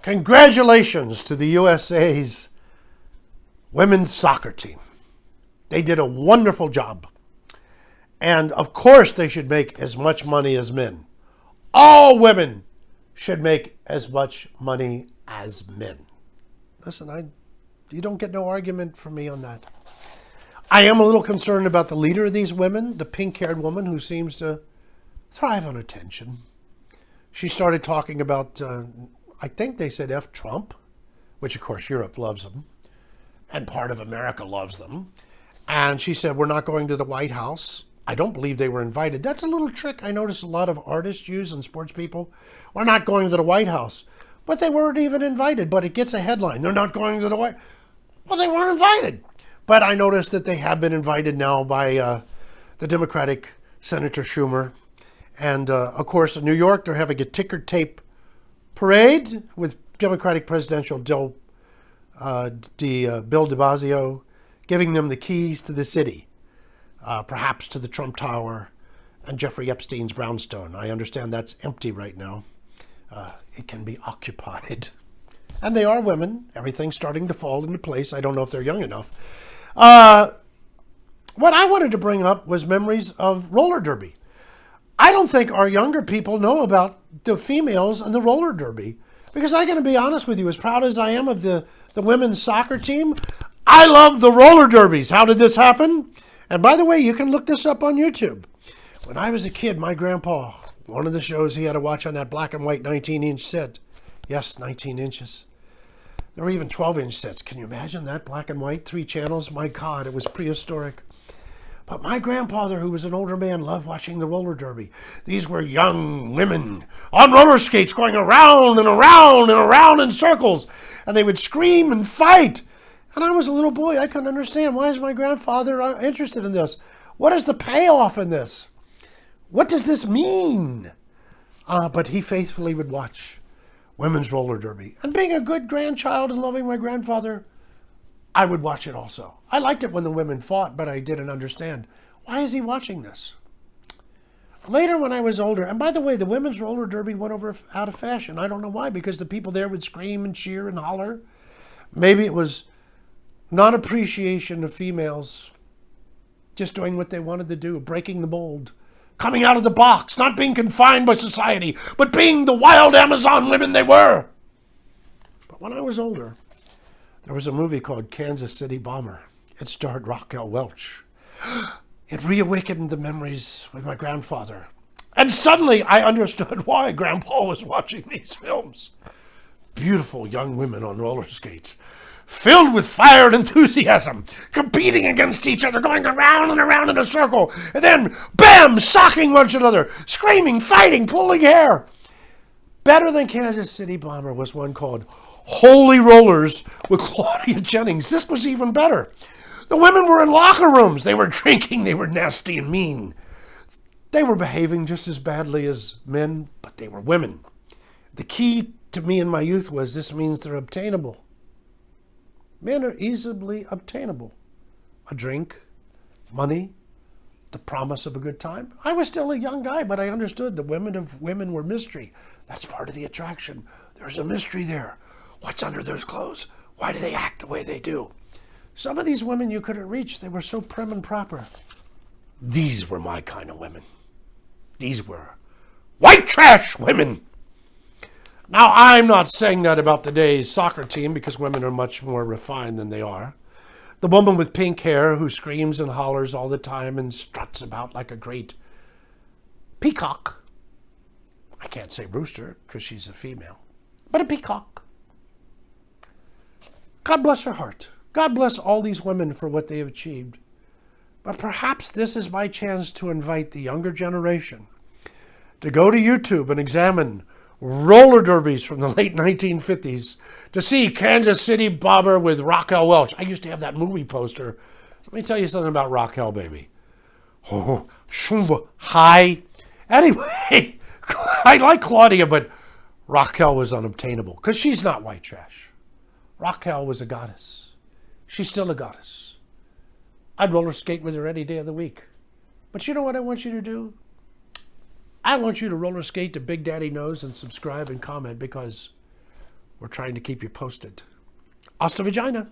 Congratulations to the USA's women's soccer team. They did a wonderful job. And of course they should make as much money as men. All women should make as much money as men. Listen, you don't get no argument from me on that. I am a little concerned about the leader of these women, the pink-haired woman who seems to thrive on attention. She started talking about, I think they said F Trump, which of course Europe loves them, and part of America loves them. And she said, we're not going to the White House. I don't believe they were invited. That's a little trick I notice a lot of artists use and sports people. We're not going to the White House. But they weren't even invited, but it gets a headline. They're not going to the White House. Well, they weren't invited. But I noticed that they have been invited now by the Democratic Senator Schumer. And, of course, in New York, they're having a ticker tape parade with Democratic Presidential Bill de Blasio giving them the keys to the city, perhaps to the Trump Tower and Jeffrey Epstein's brownstone. I understand that's empty right now. It can be occupied. And they are women. Everything's starting to fall into place. I don't know if they're young enough. What I wanted to bring up was memories of roller derby. I don't think our younger people know about the females and the roller derby. Because I'm going to be honest with you, as proud as I am of the women's soccer team, I love the roller derbies. How did this happen? And by the way, you can look this up on YouTube. When I was a kid, my grandpa, one of the shows he had to watch on that black and white 19-inch set. Yes, 19 inches. There were even 12-inch sets. Can you imagine that? Black and white, 3 channels. My God, it was prehistoric. But my grandfather, who was an older man, loved watching the roller derby. These were young women on roller skates going around and around and around in circles. And they would scream and fight. And I was a little boy. I couldn't understand. Why is my grandfather interested in this? What is the payoff in this? What does this mean? But he faithfully would watch women's roller derby. And being a good grandchild and loving my grandfather, I would watch it also. I liked it when the women fought, but I didn't understand. Why is he watching this? Later when I was older, and by the way, the women's roller derby went out of fashion. I don't know why, because the people there would scream and cheer and holler. Maybe it was non-appreciation of females just doing what they wanted to do, breaking the mold, coming out of the box, not being confined by society, but being the wild Amazon women they were. But when I was older, there was a movie called Kansas City Bomber. It starred Raquel Welch. It reawakened the memories with my grandfather. And suddenly I understood why Grandpa was watching these films. Beautiful young women on roller skates, filled with fire and enthusiasm, competing against each other, going around and around in a circle, and then, bam, socking one another, screaming, fighting, pulling hair. Better than Kansas City Bomber was one called Holy Rollers with Claudia Jennings. This was even better. The women were in locker rooms. They were drinking. They were nasty and mean. They were behaving just as badly as men, but they were women. The key to me in my youth was this means they're obtainable. Men are easily obtainable. A drink, money, the promise of a good time. I was still a young guy, but I understood the women were mystery. That's part of the attraction. There's a mystery there. What's under those clothes? Why do they act the way they do? Some of these women you couldn't reach. They were so prim and proper. These were my kind of women. These were white trash women. Now, I'm not saying that about today's soccer team because women are much more refined than they are. The woman with pink hair who screams and hollers all the time and struts about like a great peacock. I can't say rooster because she's a female, but a peacock. God bless her heart. God bless all these women for what they have achieved. But perhaps this is my chance to invite the younger generation to go to YouTube and examine roller derbies from the late 1950s to see Kansas City Bomber with Raquel Welch. I used to have that movie poster. Let me tell you something about Raquel, baby. Oh, hi. Anyway, I like Claudia, but Raquel was unobtainable because she's not white trash. Raquel was a goddess. She's still a goddess. I'd roller skate with her any day of the week. But you know what I want you to do? I want you to roller skate to Big Daddy Knows and subscribe and comment because We're trying to keep you posted. Hasta vagina.